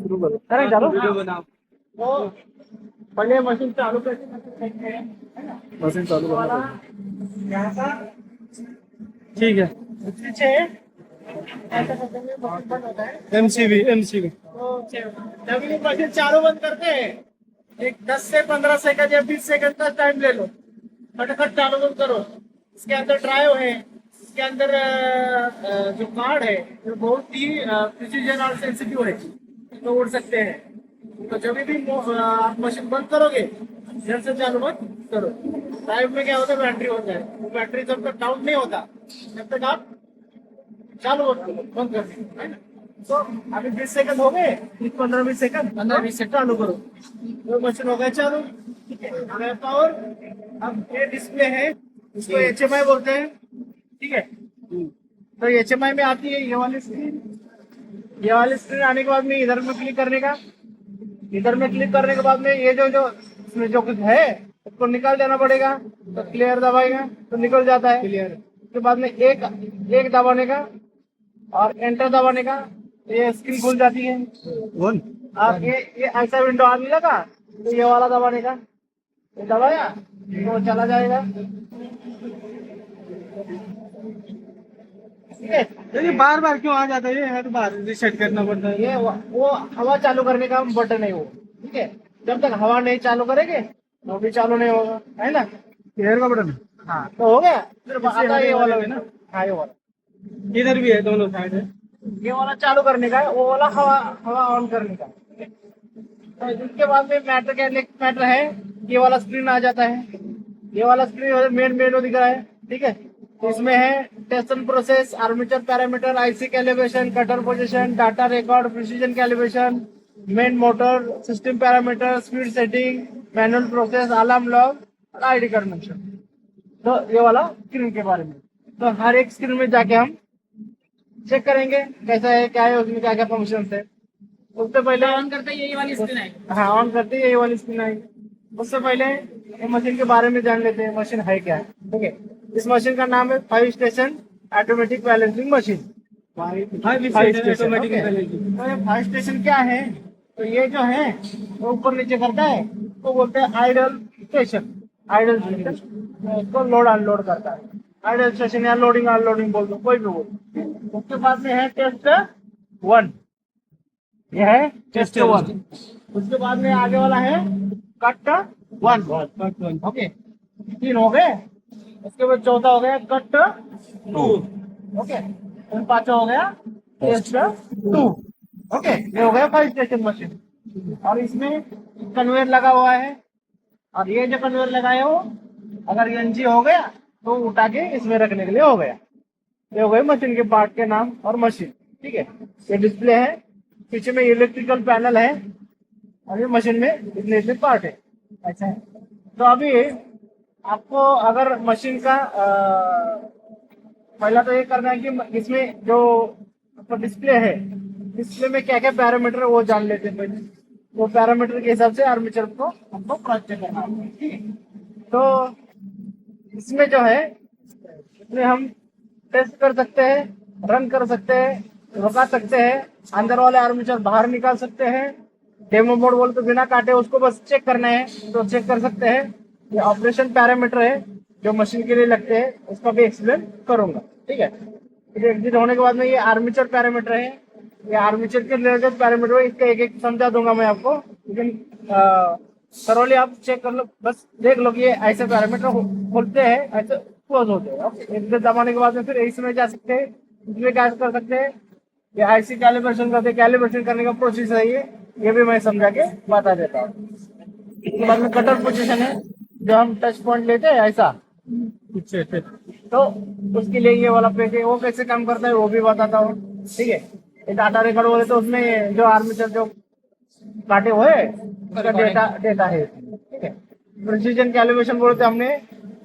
शुरू करो। करें चालू वीडियो बनाओ। वो पहले मशीन चालू करके मशीन चालू करना वाला पड़ेगा। यहाँ का ठीक है। पीछे ऐसा करते हुए मशीन बंद होता है। MCB MCB. तो जब ये मशीन चालू बंद करते हैं एक 10 से 15 सेकंड या 20 सेकंड का टाइम ले लो, फटाफट चालू बंद करो। इसके अंदर ड्राइव है, इसके अंदर जो कार्ड है जो बहुत ही प्रिसीजन और सेंसिटिव है, तो उड़ सकते हैं। तो जब भी आप मशीन बंद करोगे जल्द से चालू मत करो। ड्राइव में क्या होता है, बैटरी होता है, वो बैटरी जब तक डाउन नहीं होता जब तक आप चालू मत करो, बंद कर दो, है ना। तो अभी 20 सेकंड हो गए, 15-20 सेकंड, 15-20 सेकंड चालू करो। वो मशीन हो गया चालू, ठीक है, आ गया पावर। अब ये डिस्प्ले है, इसको HMI बोलते हैं, ठीक है। तो HMI में आती है ये वाली स्क्रीन। ये वाली स्क्रीन आने के बाद में इधर में क्लिक करने का, इधर में क्लिक करने के बाद में ये जो जो इसमें जो कुछ है उसको निकाल देना पड़ेगा। तो क्लियर दबाएगा तो निकल जाता है क्लियर। उसके बाद में एक दबाने का और एंटर दबाने का, ये स्क्रीन खुल जाती है। वन। आप ये ऐसा विंडो आने लगा तो ये वाला दबाने का, ये दबाया तो चला जाएगा, ठीक है। ये बार बार क्यों आ जाता है? ये हर बार रिसेट करना पड़ता है। ये वो हवा चालू करने का बटन है वो, ठीक है। जब तक हवा नहीं चालू करेंगे तो भी चालू नहीं होगा, है ना। एयर का बटन। हाँ तो हो गया, फिर आता है ये वाला है ना। हाँ ये वाला, इधर भी है, दोनों साइड है। ये वाला चालू करने का है, वो वाला हवा हवा ऑन करने का, ठीक है। तो इसके बाद में मैटर क्या नेक्स्ट मैटर है, ये वाला स्क्रीन आ जाता है। ये वाला स्क्रीन मेन मेनू दिख रहा है, ठीक है। तो इसमें है testing process, armature parameter, IC calibration, cutter position, data record, precision calibration, main motor, system parameter, speed setting, manual process, alarm log और आईडी कन्वेंशन। तो ये वाला स्क्रीन के बारे में, तो हर एक स्क्रीन में जाके हम चेक करेंगे कैसा है, क्या है, उसमें क्या क्या फंक्शन है। उससे पहले ऑन करते यही वाली स्क्रीन है, हाँ ऑन करते यही वाली स्क्रीन आएगी। उससे पहले ये मशीन के बारे में जान लेते हैं, मशीन है क्या है, ठीक है। इस मशीन का नाम है 5 station automatic balancing machine. 5 station, automatic balancing. तो ये 5 स्टेशन क्या है, तो ये जो है वो ऊपर नीचे करता है तो बोलते हैं आइडल स्टेशन। आइडल स्टेशन इसको लोड अनलोड करता है, आइडल स्टेशन या लोडिंग अनलोडिंग बोल दो, कोई भी बोल। उसके बाद में है टेस्ट 1, यह है टेस्ट 1। उसके बाद में आगे वाला है कट 1, ओके, 3 हो गए। उसके बाद चौथा हो गया कट 2, ओके, फिर पांचवा हो गया टेस्ट 2, ओके। ये हो गया 5 स्टेशन मशीन। और इसमें कन्वेयर लगा हुआ है, और ये जो कन्वेयर लगाए हो अगर एनजी हो गया तो उठा के इसमें रखने के लिए हो गया। ये हो गए मशीन के पार्ट के नाम और मशीन, ठीक है। ये डिस्प्ले है, पीछे में इलेक्ट्रिकल पैनल है, और ये मशीन में इतने पार्ट है, अच्छा है। तो अभी आपको अगर मशीन का पहला तो ये करना है कि इसमें जो आपका डिस्प्ले है, डिस्प्ले में क्या क्या पैरामीटर है वो जान लेते हैं पहले। वो पैरामीटर के हिसाब से आर्मेचर को हमको क्रॉस चेक करना है, ठीक है। तो इसमें जो है इसमें हम टेस्ट कर सकते हैं, रन कर सकते हैं, रुका सकते हैं, अंदर वाले आर्मेचर बाहर निकाल सकते हैं। डेमो मोड बोल तो बिना काटे उसको बस चेक करना है तो चेक कर सकते हैं। ये ऑपरेशन पैरामीटर है जो मशीन के लिए लगते हैं, उसका भी एक्सप्लेन करूंगा, ठीक है। फिर एग्जिट होने के बाद में ये आर्मेचर पैरामीटर है, ये आर्मेचर के रिलेटेड पैरामीटर है, इसका एक एक समझा दूंगा मैं आपको, लेकिन थरोली आप चेक कर लो, बस देख लो कि ये ऐसे पैरामीटर खोलते हैं, ऐसे क्लोज होते हैं, ओके। एक दबाने के बाद में फिर इसमें जा सकते हैं, इसमें क्या कर सकते हैं, ये आईसी कैलिब्रेशन करते हैं, कैलिब्रेशन करने का प्रोसेस है ये भी मैं समझा के बता देता हूँ। इसके बाद में कटर पोजीशन है, जो हम टच पॉइंट लेते हैं ऐसा, तो उसके लिए ये वाला पेज है, वो कैसे काम करता है वो भी बताता हूँ, ठीक है। ये डाटा रिकॉर्ड बोले तो उसमें जो आर्मेचर जो काटे हुए उसका डेटा है, ठीक है। प्रिसीजन कैलिब्रेशन बोलते हमने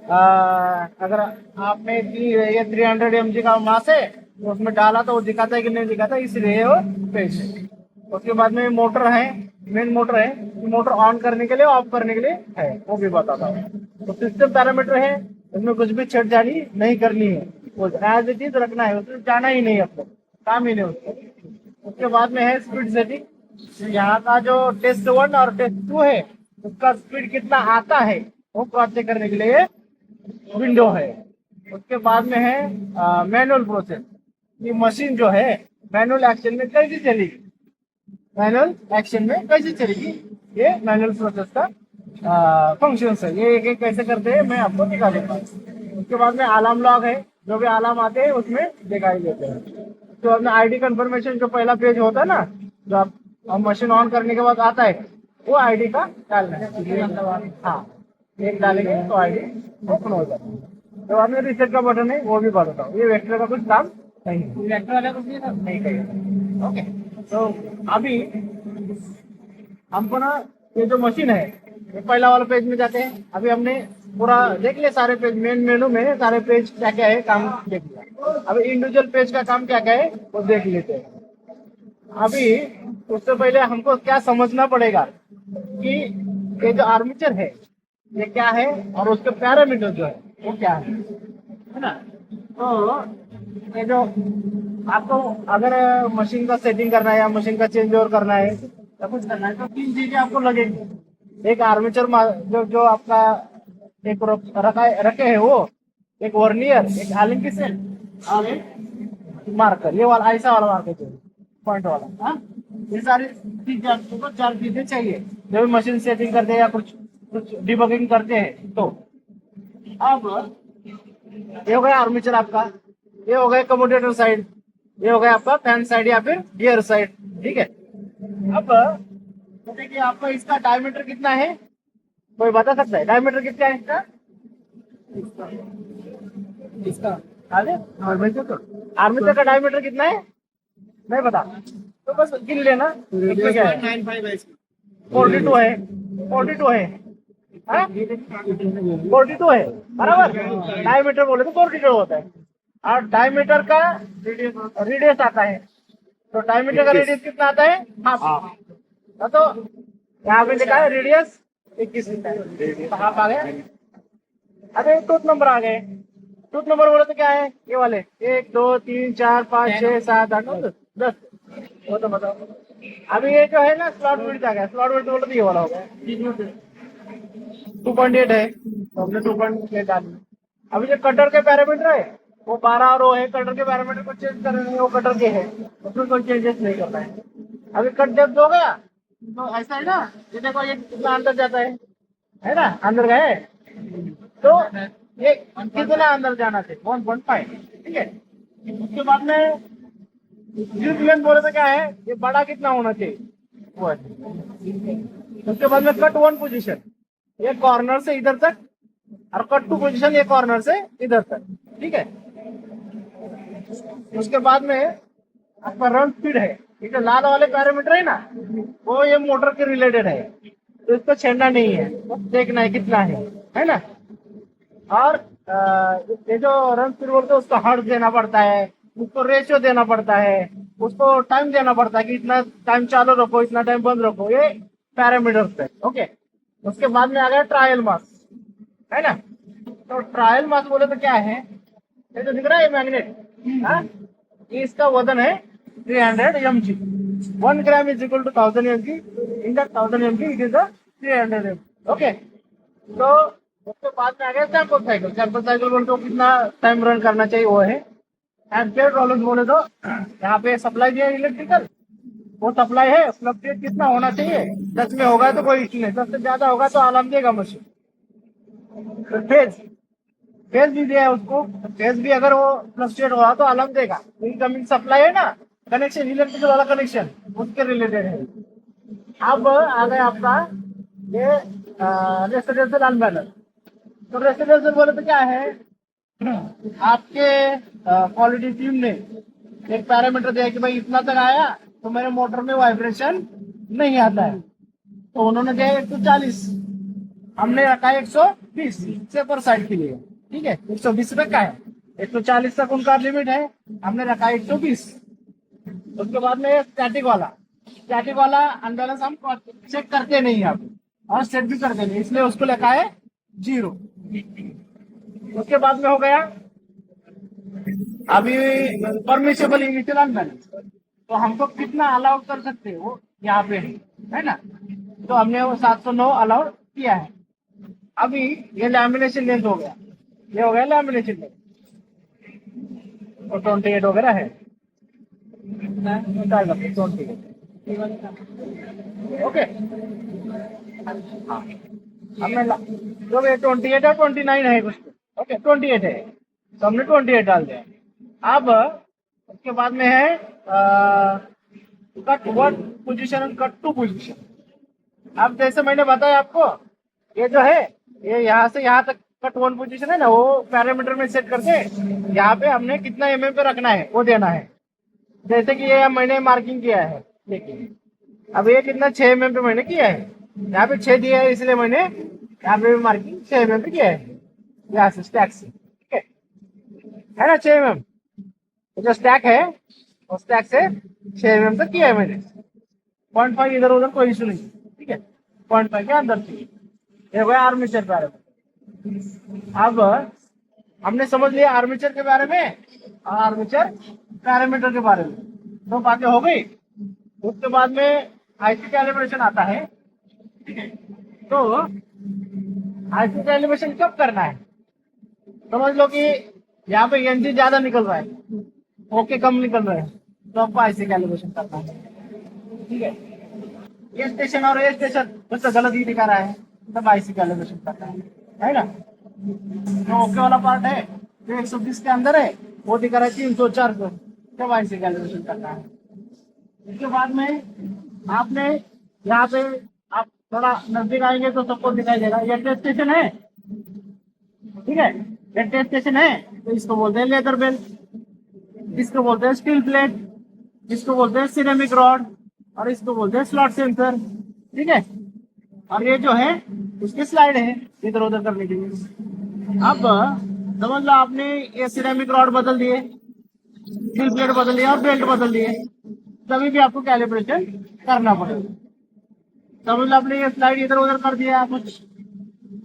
अगर आपने ये 300 mg का मास है तो उसमें डाला तो वो दिखाता है कि नहीं दिखाता, इसलिए वो पेज है। उसके बाद में मोटर है, मेन मोटर है, मोटर ऑन करने के लिए ऑफ करने के लिए है, वो भी बताता हूँ। तो सिस्टम पैरामीटर है, उसमें कुछ भी छेड़छाड़ी नहीं करनी है, वो एज इट इज रखना है, उसमें जाना ही नहीं, आपको काम ही नहीं उसको। उसके बाद में है स्पीड सेटिंग, यहाँ का जो टेस्ट 1 और टेस्ट 2 है उसका स्पीड कितना आता है वो क्रॉस चेक करने के लिए विंडो है। उसके बाद में है मैनुअल प्रोसेस। ये मशीन जो है मैनुअल एक्शन में कैसे चलेगी, मैनुअल एक्शन में कैसे चलेगी, ये मैनुअल प्रोसेस का फंक्शन है। ये एक एक कैसे करते हैं मैं आपको दिखा देता हूँ। उसके बाद में अलार्म लॉग है, जो भी अलार्म आते हैं उसमें दिखाई देते हैं। उसके बाद में आईडी कंफर्मेशन जो पहला पेज होता है ना, जो आप मशीन ऑन करने के बाद आता है, वो आईडी का डालना है। हाँ, एक डालेंगे तो आईडी ओपन हो जाता है। तो बाद में रिसेट का बटन है वो भी बताता हूँ। ये वेक्टर का कुछ काम नहीं है, वेक्टर वाला कुछ नहीं करेगा। ओके, तो अभी हमको ना ये जो मशीन है ये पहला वाला पेज में जाते हैं। अभी हमने पूरा देख लिया सारे पेज, मेन मेनू में सारे पेज क्या क्या है काम देख लिया। अभी इंडिविजुअल पेज का काम क्या क्या है वो देख लेते हैं। अभी उससे पहले हमको क्या समझना पड़ेगा कि ये जो आर्मेचर है ये क्या है और उसके पैरामीटर जो है वो क्या है ना। तो ये जो आपको अगर मशीन का सेटिंग करना है या मशीन का चेंज ओवर करना है या कुछ करना है तो 3 चीजें आपको लगेगी। एक आर्मेचर जो आपका एक रखे है वो, एक वर्नियर, एक आलिंग की सेल और एक मार्कर, ये वाला ऐसा वाला मार्कर चाहिए पॉइंट वाला। हाँ, ये सारी चीजें आपको 4 चीजें चाहिए जब भी मशीन सेटिंग करते हैं या कुछ कुछ डिबगिंग करते हैं। तो अब ये हो गया आर्मेचर आपका, ये हो गया कम्यूटेटर साइड, ये हो गया आपका फैन साइड या फिर गियर साइड। ठीक है, अब देखिए आपका इसका डायमीटर कितना है, कोई बता सकता है डायमीटर कितना है इसका? इसका आर्मेचर का डायमीटर कितना है नहीं पता, तो बस गिन लेना। इसमें क्या है 42 है, 42 है, 42 है बराबर। डायमीटर बोले तो 42 होता है और डायमीटर का रेडियस आता है। तो डायमीटर का रेडियस कितना आता है हाफ। तो यहाँ पे लिखा है रेडियस 21 हाफ आ गया। अरे टूथ नंबर आ गए। टूथ नंबर बोले तो क्या है ये वाले 1 2 3 4 5 6 7 8 9 10। वो तो बताओ। अभी ये जो है ना स्लॉट विड्थ आ गया, स्लॉट विड्थ बोले तो ये वाला हो गया 2.8 है, तो हमने 2.8 डाली। अभी जो कटर के पैरामीटर है वो 12 रो है। कटर के पैरामीटर को चेंज कर रहे हैं, वो कटर के है, उसमें कोई चेंजेस नहीं करना है। अभी कट डेप्थ हो गया तो ऐसा है ना, ये देखो ये कितना अंदर जाता है ना, अंदर गए तो ये कितना अंदर जाना चाहिए 1.5। ठीक है, उसके बाद में ड्यूब लेंथ बोले तो क्या है ये बड़ा कितना होना चाहिए वो है। उसके बाद में कट 1 पोजीशन, ये कॉर्नर से इधर तक, और कट 2 पोजीशन ये कॉर्नर से इधर तक। ठीक है, उसके बाद में आपका रन स्पीड है, ये जो लाल वाले पैरामीटर है ना वो ये मोटर के रिलेटेड है, तो इसको छेड़ना नहीं है, बस देखना है कितना है ना। और ये जो रन स्पीड बोलते हैं उसको हर्ट्ज देना पड़ता है, उसको रेशियो देना पड़ता है, उसको टाइम देना पड़ता है कि इतना टाइम चालू रखो इतना टाइम बंद रखो, ये पैरामीटर्स है। ओके, उसके बाद में आ गया ट्रायल मास है ना। तो ट्रायल मास बोले तो क्या है, ये जो दिख रहा है मैग्नेट, इसका वजन है 300 mg। 1 gram is equal to 1000 mg, in that 1000 mg it is 300 mg। Okay, तो उसके बाद में आ गया सैंपल साइकिल। सैंपल साइकिल बोले तो कितना टाइम रन करना चाहिए वो है। एम्पियर टॉलरेंस बोले तो यहाँ पे सप्लाई दिया इलेक्ट्रिकल, वो सप्लाई है, फ्लक्चुएट कितना होना चाहिए 10 में होगा तो कोई इश्यू नहीं, 10 से ज्यादा होगा तो अलार्म देगा मशीन। तो फेज भी दिया है उसको, फेज भी अगर वो फ्लक्चुएट हो रहा तो अलार्म देगा। इनकमिंग सप्लाई है ना, कनेक्शन इलेक्ट्रिकल वाला कनेक्शन उसके रिलेटेड है। अब आ गया आपका ये रेसिडेंशियल अनबैलेंस। तो रेसिडेंशियल बोले तो क्या है, आपके क्वालिटी टीम ने एक पैरामीटर दिया कि भाई इतना तक आया तो मेरे मोटर में वाइब्रेशन नहीं आता है, तो उन्होंने दिया 140, हमने रखा है 120 से पर साइड के लिए। ठीक है, 120 पे का है, 140 तक उनका लिमिट है, हमने रखा है 120। उसके बाद में स्टैटिक वाला अनबैलेंस हम चेक करते नहीं अब और सेट भी करते नहीं, इसलिए उसको लिखा है 0। उसके बाद में हो गया अभी परमिशेबल इनिशियल अनबैलेंस, तो हमको कितना अलाउ कर सकते हैं वो यहाँ पे है ना, तो हमने वो 709 अलाउड किया है। अभी ये लैमिनेशन लेंथ हो गया, ये हो गया लैमिनेशन लेंथ, और 28 वगैरह है, निकाल सकते 28। ओके, हाँ हमने जो ये 28 है 29 है कुछ, ओके 28 है, तो हमने 28 डाल दिया। अब उसके बाद में है कट 1 पोजीशन और कट 2 पोजीशन। अब जैसे मैंने बताया आपको, ये जो है ये यहाँ से यहाँ तक कट 1 पोजीशन है ना, वो पैरामीटर में सेट करके यहाँ पे हमने कितना mm पे रखना है वो देना है। जैसे कि ये मैंने मार्किंग किया है, देखिए अब ये कितना 6 mm पे मैंने किया है, यहाँ पे 6 दिया है इसलिए मैंने यहाँ पे मार्किंग 6 mm पे किया है, यहाँ से स्टैक से, ठीक है ना 6 mm जो स्टैक है, और स्टैक से 6 mm तक किया है मैंने। 0.5 इधर उधर कोई इशू नहीं, ठीक है 0.5 के अंदर चाहिए। ये हो गया आर्मेचर पैरामीटर। अब हमने समझ लिया आर्मेचर के बारे में और आर्मेचर पैरामीटर के बारे में, तो बातें हो गई। उसके बाद में आईसी कैलिब्रेशन आता है, ठीक है। तो आईसी कैलिब्रेशन कब करना है, समझ लो कि यहाँ पे एनजी ज्यादा निकल रहा है, ओके कम निकल रहा है, तो आपको आईसी कैलिब्रेशन करना है, ठीक है। ये स्टेशन और ये स्टेशन बस गलत ही दिखा रहा है, तब आईसी कैलिब्रेशन करना है ना। जो ओके वाला पार्ट है जो 120 के अंदर है, वो दिखा रहा है 300 400, तब आईसी कैलिब्रेशन करना है। इसके बाद में आपने यहाँ पे आप थोड़ा नजदीक आएंगे तो सबको दिखाई देगा, ये टेस्ट स्टेशन है, ठीक है। ये टेस्ट स्टेशन है तो इसको बोलते हैं लेदर बेल, इसको बोलते हैं स्टील प्लेट, इसको बोलते हैं सिरेमिक रॉड, और इसको बोलते हैं स्लॉट सेंसर, ठीक है। और ये जो है उसकी स्लाइड है इधर उधर करने के लिए। अब समझ लो आपने ये सिरेमिक रॉड बदल दिए, स्टील प्लेट बदल दिया और बेल्ट बदल दिए, तभी भी आपको कैलिब्रेशन करना पड़ेगा। समझ लो आपने ये स्लाइड इधर उधर कर दिया, कुछ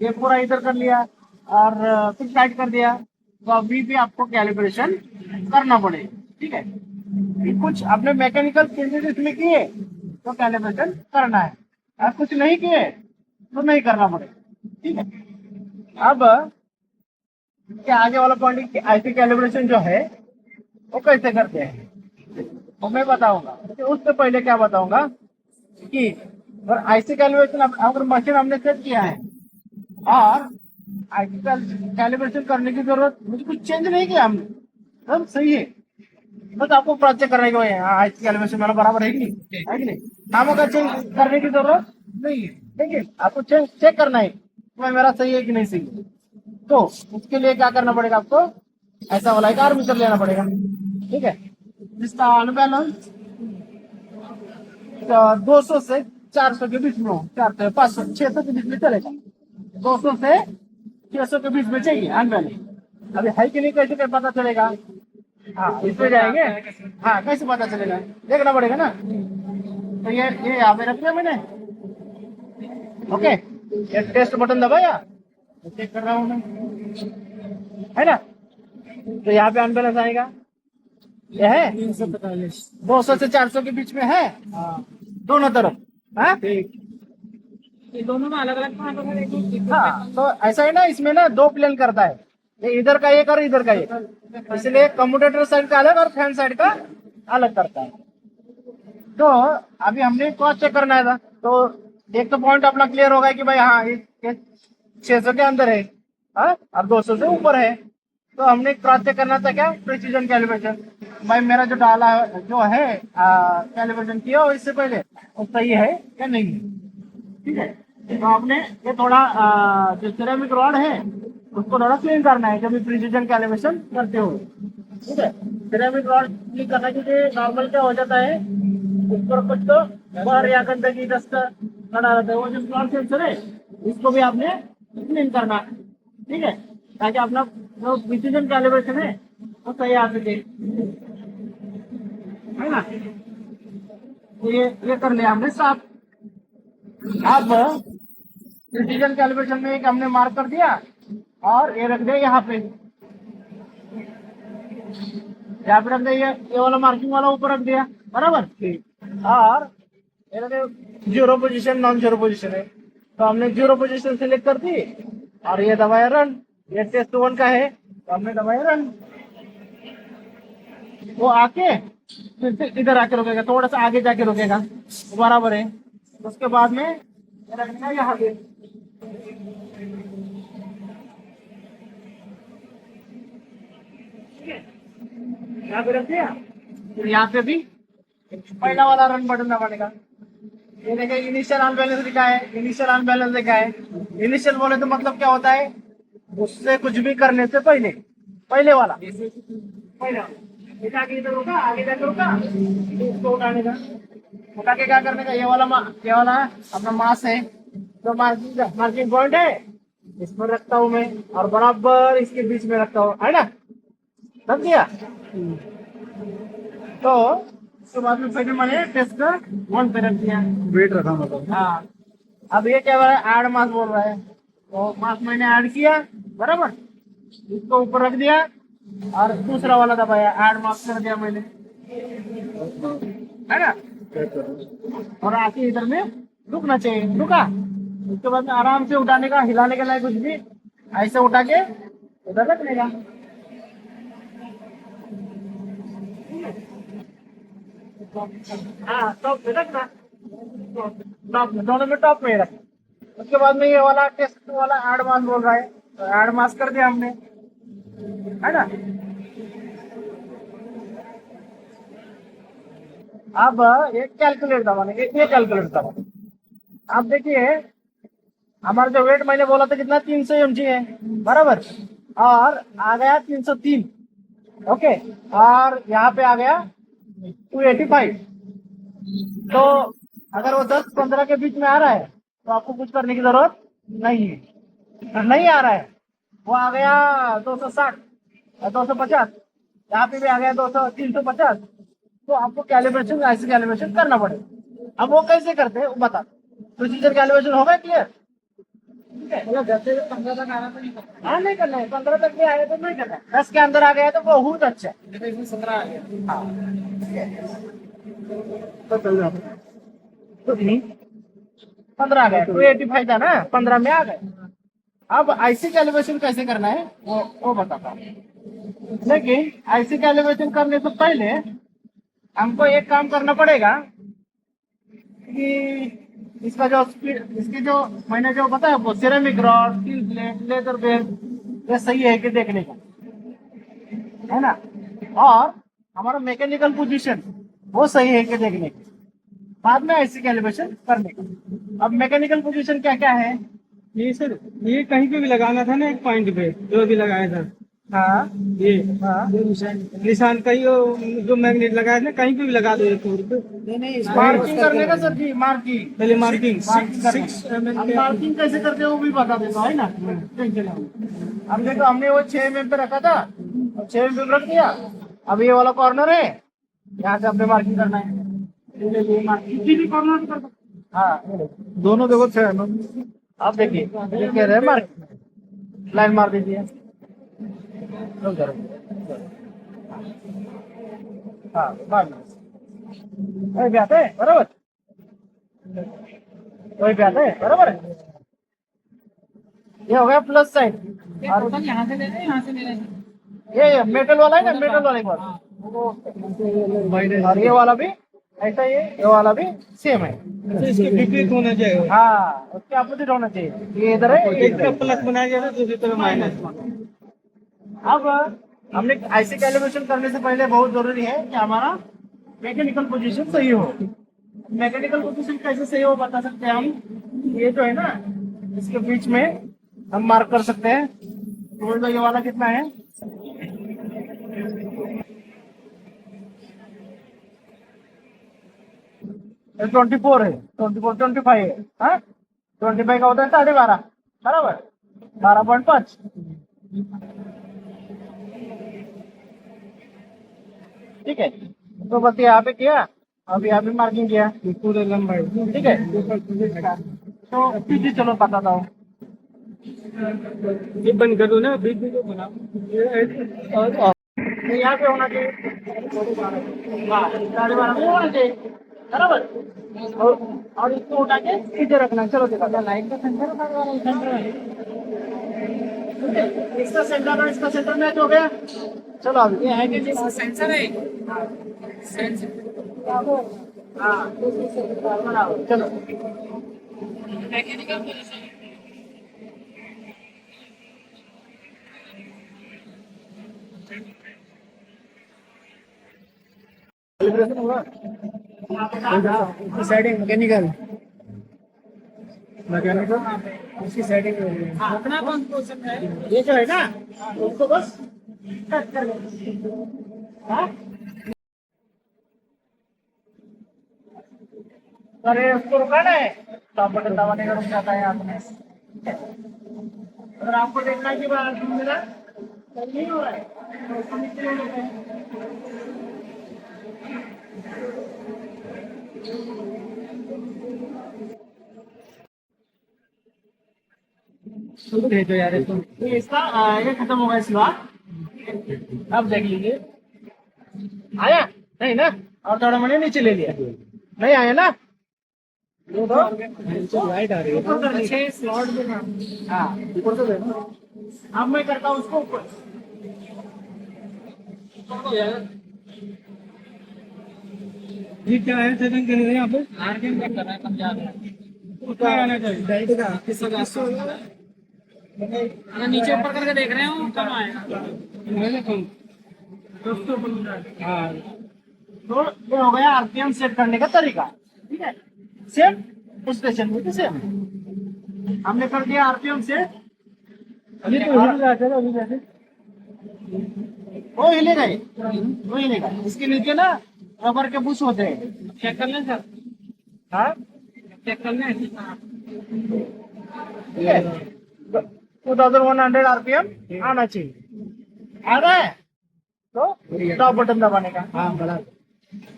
ये पूरा इधर कर लिया और कुछ साइड कर दिया, तो अभी भी आपको कैलिब्रेशन करना पड़ेगा, ठीक है। ये कुछ आपने मैकेनिकल चेंजेस इसमें किए तो कैलिब्रेशन करना है, और कुछ नहीं किए तो नहीं करना पड़ेगा, ठीक है। अब क्या आगे वाला पॉइंट आईसी कैलिब्रेशन जो है वो कैसे करते हैं वो मैं बताऊंगा। तो उससे पहले क्या बताऊंगा कि अगर आईसी कैलिब्रेशन अगर मशीन हमने सेट किया है और आईसी कैलिब्रेशन करने की जरूरत, मुझे कुछ चेंज नहीं किया हमने, सब सही है, बस आपको क्रॉस चेक करने को है आईसी कैलिब्रेशन वाला बराबर है कि नहीं, है कि नहीं, नामों का चेंज करने की जरूरत नहीं है, ठीक है। आपको चेक करना है कि मेरा सही है कि नहीं सही है, तो उसके लिए क्या करना पड़ेगा, आपको ऐसा वाला एक आर्मेचर लेना पड़ेगा, ठीक है। जिसका अनबैलेंस 200 से 400 के बीच में हो, 400 500 600 के बीच में चलेगा, 200 से 600 के बीच में चाहिए अनबैलेंस। अभी है कि नहीं कैसे पता चलेगा, हाँ इस पे जाएंगे, हाँ कैसे पता चलेगा देखना पड़ेगा ना। तो ये यहाँ पे रख दिया मैंने, ओके। ये टेस्ट बटन दबाया, चेक कर रहा हूँ मैं, है ना। तो यहाँ पे अनबैलेंस आएगा, ये है 345 200 से 400 के बीच में है, दोनों तरफ, हाँ ये दोनों में अलग अलग हाँ। तो ऐसा है ना, इसमें ना 2 प्लेन करता है, ये इधर का एक और इधर का एक, इसलिए कम्यूटेटर साइड का अलग और फैन साइड का अलग करता है। तो अभी हमने क्रॉस चेक करना है था, तो एक तो पॉइंट अपना क्लियर होगा कि भाई हाँ ये 600 के अंदर है, हाँ और 200 से ऊपर है, तो हमने क्रॉस चेक करना था क्या, प्रिसीजन कैलिब्रेशन। भाई मेरा जो डाला जो है कैलिब्रेशन किया वो इससे पहले वो सही है या नहीं है, ठीक है। तो आपने ये थोड़ा जो सिरेमिक रॉड है उसको थोड़ा क्लीन करना है जब प्रिसीजन कैलिब्रेशन करते हो, ठीक है। सिरेमिक रॉड क्लीन करना, क्योंकि नॉर्मल क्या हो जाता है उस पर कुछ तो बाहर या गंदगी डस्ट लड़ा रहता है, वो जो स्लॉट सेंसर है इसको भी आपने क्लीन करना, ठीक है, ताकि अपना जो प्रिसीजन कैलिब्रेशन है वो सही आ सके, है ना। तो ये कर लिया हमने साफ। अब प्रिसीजन कैलिब्रेशन में एक हमने मार्क कर दिया और ये रख दिया यहाँ पे रख दिया, ये वाला मार्किंग वाला ऊपर रख दिया, बराबर। और zero position non zero position है, तो हमने जीरो पोजीशन सिलेक्ट कर दी और ये दबाया रन। ये टेस्ट 1 का है तो हमने दबाया रन। वो आके फिर से इधर आके रुकेगा, थोड़ा सा आगे जाके रुकेगा, वो बराबर है। उसके बाद में ये रखना है यहाँ पे, यहाँ पे रख दिया। फिर यहाँ पे भी पहला वाला रन बटन दबाने का। ये देखिए इनिशियल अनबैलेंस लिखा है, इनिशियल अनबैलेंस लिखा है। इनिशियल बोले तो मतलब क्या होता है, उससे कुछ भी करने से पहले, पहले वाला, पहले वाला। आगे इधर रुका, आगे जाके रुका, तो उसको उठाने का। उठा के क्या करने का, ये वाला अपना मास है, जो मार्किंग पॉइंट है, इसमें रखता हूँ मैं और बराबर इसके बीच में रखता हूँ, है ना। रख दिया। तो उसके बाद में फिर मैंने टेस्ट का 1 पे रख दिया, वेट रखा मतलब। हाँ। अब ये क्या बोल रहा है, ऐड मास बोल रहा है, तो मास मैंने ऐड किया, बराबर, इसको ऊपर रख दिया और दूसरा वाला दबाया, ऐड मास कर दिया मैंने, है ना। और आके इधर में रुकना चाहिए, रुका। उसके बाद में आराम से उठाने का, हिलाने के लिए कुछ भी, ऐसे उठा के उधर रखने का। हाँ टॉप पे रखना, टॉप में, दोनों में टॉप में ही रखना। उसके बाद में ये वाला टेस्ट वाला ऐड मास बोल रहा है, तो ऐड मास कर दिया हमने, है ना। अब एक कैलकुलेट दबाने, ये कैलकुलेट दबाने। अब देखिए हमारा जो वेट मैंने बोला था कितना, 300 mg है, बराबर, और आ गया 303, ओके, और यहाँ पे आ गया 285। तो अगर वो 10-15 के बीच में आ रहा है तो आपको कुछ करने की जरूरत नहीं है। नहीं आ रहा है, वो आ गया 260 और 250, यहाँ पे भी आ गया 200, 350, तो आपको कैलिब्रेशन, ऐसे कैलिब्रेशन करना पड़ेगा। अब वो कैसे करते हैं वो बता, प्रोसीजर कैलिब्रेशन होगा क्लियर। ठीक है, मतलब 10 से 15 तक आना तो नहीं करना, हाँ नहीं करना है, 15 तक भी आया तो नहीं करना है, 10 के अंदर आ गया तो बहुत अच्छा है, 17 आ गया, हाँ तो चल रहा है। तो 15 आ गया, 285 था ना, 15 में आ गए। अब आईसी कैलिब्रेशन कैसे करना है वो बताता हूँ। लेकिन आईसी कैलिब्रेशन करने से पहले हमको एक काम करना पड़ेगा कि इसका जो स्पीड, इसकी जो मैंने जो बताया वो ceramic rod, steel plate, leather belt, ये सही है कि देखने का, है ना। और हमारा मैकेनिकल पोजीशन वो सही है कि देखने का, बाद में आईसी कैलिब्रेशन करने का। अब मैकेनिकल पोजीशन क्या क्या है, ये सर, ये कहीं पे भी लगाना था ना, एक पॉइंट पे जो भी लगाया था। हाँ ये हाँ, निशान कहीं जो मैग्नेट लगाया था, कहीं पे भी लगा दो एक पे। मार्किंग करने का सर जी, मार्किंग, पहले मार्किंग मार्किंग कैसे करते हो वो भी बता देता हूँ, है ना। टेंशन नहीं। अब देखो हमने वो 6 mm पे रखा था, 6 mm पे रख दिया। अब ये वाला कॉर्नर है, यहाँ से अपने मार्किंग करना है, मार्किंग कॉर्नर कर दो। हाँ ये देखो, दोनों देखो 6 mm। आप देखिए ये कह रहे हैं मार्किंग, लाइन मार दीजिए, हाँ मार दीजिए, वही आता है बराबर, वही पे आता है बराबर है। ये हो गया प्लस साइड, और यहाँ से ले रहे हैं, यहाँ से ले रहे हैं, ये मेटल वाला है ना, मेटल वाला एक बार, और ये वाला भी ऐसा, ये वाला भी सेम है, इसके विपरीत होना चाहिए। हाँ उसके अपोजिट होना चाहिए। ये इधर है, एक तरफ प्लस बनाया जाता है, दूसरी तरफ माइनस। अब हमने आईसी कैलिब्रेशन करने से पहले बहुत जरूरी है कि हमारा मैकेनिकल पोजीशन सही हो। मैकेनिकल पोजीशन कैसे सही हो बता सकते हैं हम, ये जो है ना इसके बीच में हम मार्क कर सकते हैं। तो ये वाला कितना है, ये 24 है, 24, 25 है, हाँ 25 का होता है 12.5, बराबर 12.5। ठीक है, तो बस यहाँ पे किया, अब यहाँ पे मार्किंग किया, पूरे लंबाई। ठीक है। तो पीछे चलो बताता हूँ, ये बंद कर दो ना, बीच में जो बना तो यहाँ पे होना चाहिए, हाँ 12.5 में होना चाहिए। बराबर। और इसको उठा के सीधे रखना। चलो देखो लाइट का सेंटर इसका सेंटर और इसका सेंटर मैच हो गया। चलो अभी ये है कि जैसे सेंसर है, सेंसर हाँ बराबर। चलो मैकेनिकल कैलिब्रेशन हुआ। की सेटिंग मैकेनिकल उसकी सेटिंग हो गई। अपना कौन पोर्शन है? ये जो है ना उसको बस कट कर दो। हाँ? अरे उसको रुकाना है तो बटन दबाने का रुक जाता है आपने। अगर आपको देखना है कि बाहर मेरा सही नहीं हो रहा है तो उसको नीचे ले लेते हैं। भेजो यार इसको। ये इसका ये खत्म हो गया स्लॉट। अब देख लीजिए आया नहीं ना। और थोड़ा मैंने नीचे ले लिया नहीं आया ना। लाइट आ रही है। ऊपर कर लीजिए। अच्छे स्लॉट में ना। हाँ ऊपर से देखो। अब मैं करता हूँ उसको ऊपर। ये क्या है सेटिंग कर रहे हैं यहाँ पे? आरपीएम कट कर रहा है पंजाब में। उतना आना चाहिए। डाइट का किसका अगर नीचे ऊपर करके देख रहे हो कम आएगा। मैंने कम हाँ तो ये हो गया आरपीएम सेट करने का तरीका। ठीक है सेम स्टेशन में भी सेम हमने कर दिया आरपीएम सेट। अभी तो हिल रहा था अभी जैसे। वो हिलेगा ही वो हिलेगा। इसके नीचे ना रबर के बुश होते हैं। चेक कर लें सर। हाँ चेक कर लें। ठीक है 2100 आरपीएम आना चाहिए। आ रहा है तो टॉप बटन दबाने का। हाँ बड़ा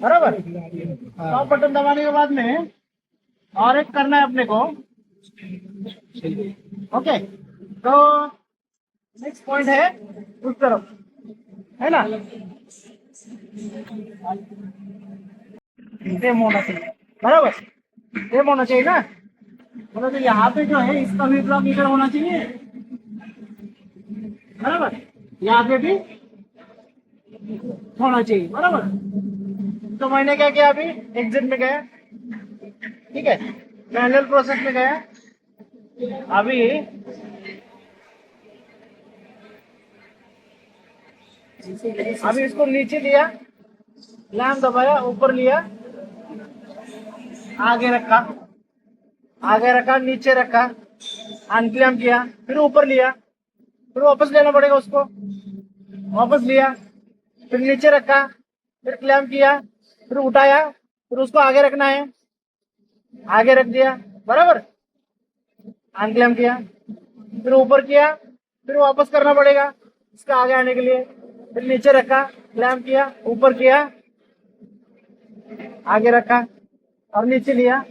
बराबर। टॉप बटन दबाने के बाद में और एक करना है अपने को। ओके तो नेक्स्ट पॉइंट है उस तरफ है ना। सेम होना चाहिए बराबर। सेम होना चाहिए ना। मतलब तो यहाँ पे जो है इसका भी ब्लॉक इधर होना चाहिए बराबर। यहाँ पे भी होना चाहिए बराबर। तो मैंने क्या किया अभी एग्जिट में गया। ठीक है मैनुअल प्रोसेस में गया। अभी इसको नीचे लिया लैम्प दबाया ऊपर लिया आगे रखा नीचे रखा अनक्लैम्प किया फिर ऊपर लिया फिर वापस लेना पड़ेगा उसको। वापस लिया फिर नीचे रखा फिर क्लैम्प किया फिर उठाया फिर उसको आगे रखना है। आगे रख दिया बराबर। अनक्लैम्प किया फिर ऊपर किया फिर वापस करना पड़ेगा इसका आगे आने के लिए। फिर नीचे रखा क्लैम्प किया ऊपर किया आगे रखा और नीचे लिया।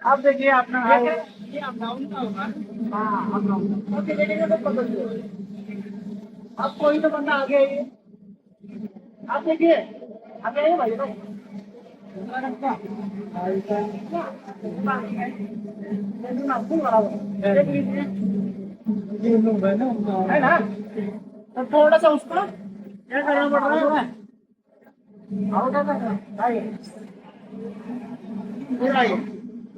अब देखिए अपना ये अप डाउन का होगा। हाँ अब ओके देखिए तो पकड़ लो। अब कोई तो बंदा आगे आइए। आप देखिए आगे आइए भाई भाई। देख लीजिए है ना। तो थोड़ा सा उसको क्या करना पड़ रहा है। आइए फिर आइए।